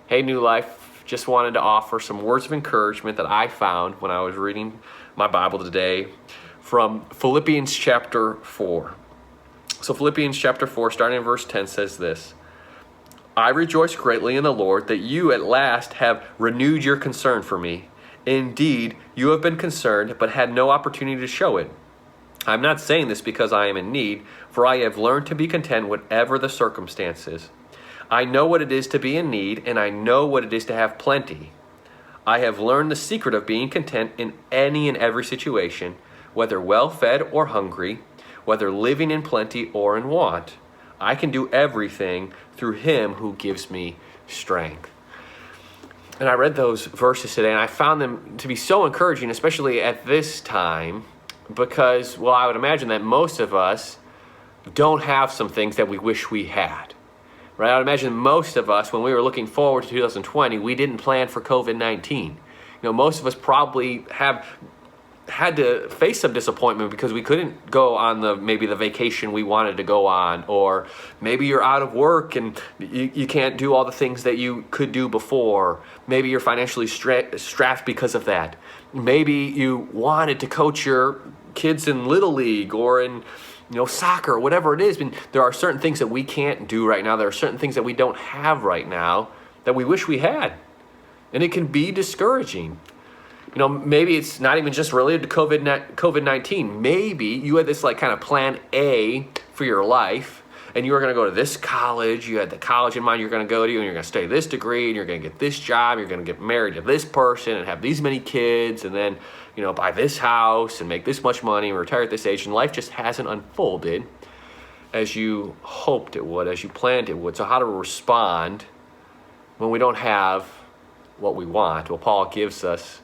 Hey, New Life, just wanted to offer some words of encouragement that I found when I was reading my Bible today from Philippians chapter 4. So Philippians chapter 4, starting in verse 10, says this: I rejoice greatly in the Lord that you at last have renewed your concern for me. Indeed, you have been concerned, but had no opportunity to show it. I'm not saying this because I am in need, for I have learned to be content whatever the circumstances. I know what it is to be in need, and I know what it is to have plenty. I have learned the secret of being content in any and every situation, whether well-fed or hungry, whether living in plenty or in want. I can do everything through him who gives me strength. And I read those verses today, and I found them to be so encouraging, especially at this time, because, well, I would imagine that most of us don't have some things that we wish we had. Right? I would imagine most of us, when we were looking forward to 2020, we didn't plan for COVID-19. Most of us probably have had to face some disappointment because we couldn't go on maybe the vacation we wanted to go on, or maybe you're out of work and you can't do all the things that you could do before. Maybe you're financially strapped because of that. Maybe you wanted to coach your kids in Little League or in soccer, whatever it is. There are certain things that we can't do right now. There are certain things that we don't have right now that we wish we had. And it can be discouraging. Maybe it's not even just related to COVID-19. Maybe you had this kind of plan A for your life, and you were going to go to this college. You had the college in mind you're going to go to, and you're going to study this degree, and you're going to get this job. You're going to get married to this person and have these many kids, and then buy this house and make this much money and retire at this age. And life just hasn't unfolded as you hoped it would, as you planned it would. So how to respond when we don't have what we want? Well, Paul gives us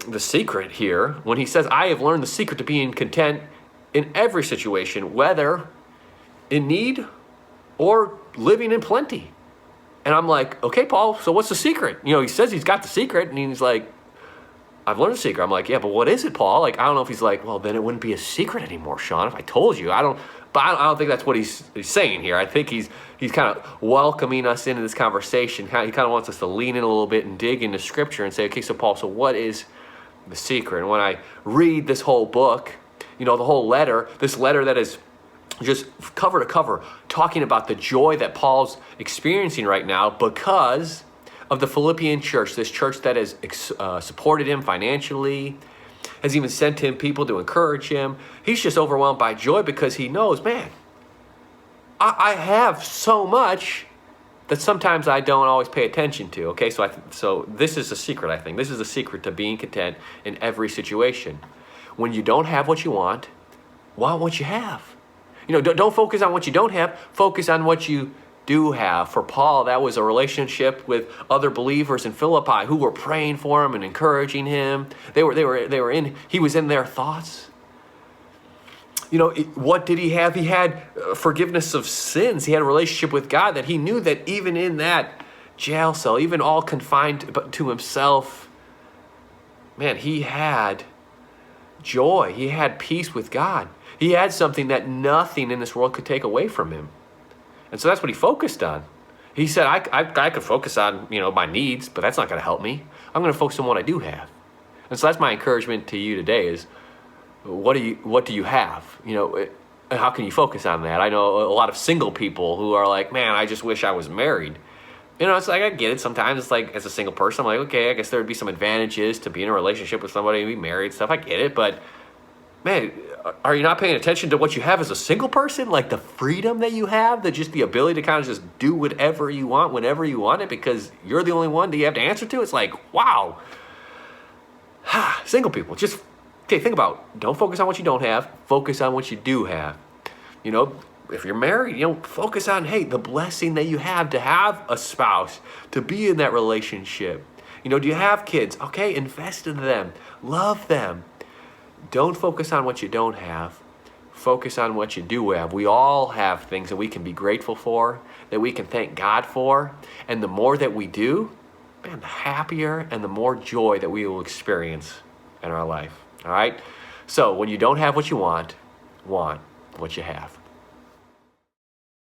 the secret here when he says, I have learned the secret to being content in every situation, whether in need or living in plenty. And I'm like, okay, Paul, so what's the secret? He says he's got the secret, and he's like, I've learned a secret. I'm like, yeah, but what is it, Paul? I don't know if he's like, well, then it wouldn't be a secret anymore, Sean, if I told you. I don't think that's what he's saying here. I think he's kind of welcoming us into this conversation. He kind of wants us to lean in a little bit and dig into Scripture and say, okay, so Paul, so what is the secret? And when I read this whole book, the whole letter, this letter that is just cover to cover, talking about the joy that Paul's experiencing right now because of the Philippian church, this church that has supported him financially, has even sent him people to encourage him. He's just overwhelmed by joy because he knows, man, I have so much that sometimes I don't always pay attention to. Okay, so this is a secret, I think. This is a secret to being content in every situation. When you don't have what you want what you have. Don't focus on what you don't have. Focus on what you do have. For Paul, that was a relationship with other believers in Philippi who were praying for him and encouraging him. He was in their thoughts. What did he have? He had forgiveness of sins. He had a relationship with God that he knew that even in that jail cell, even all confined to himself, man, he had joy. He had peace with God. He had something that nothing in this world could take away from him. And so that's what he focused on. He said, I could focus on, my needs, but that's not going to help me. I'm going to focus on what I do have. And so that's my encouragement to you today is, what do you have? How can you focus on that? I know a lot of single people who are like, man, I just wish I was married. It's like, I get it. Sometimes it's like, as a single person, I'm like, okay, I guess there would be some advantages to be in a relationship with somebody and be married, stuff. I get it. But man, are you not paying attention to what you have as a single person? Like the freedom that you have, just the ability to kind of just do whatever you want, whenever you want it, because you're the only one that you have to answer to. It's like, wow. Single people, just, okay, think about, don't focus on what you don't have, focus on what you do have. If you're married, focus on, hey, the blessing that you have to have a spouse, to be in that relationship. Do you have kids? Okay, invest in them, love them. Don't focus on what you don't have. Focus on what you do have. We all have things that we can be grateful for, that we can thank God for. And the more that we do, man, the happier and the more joy that we will experience in our life. All right? So when you don't have what you want what you have.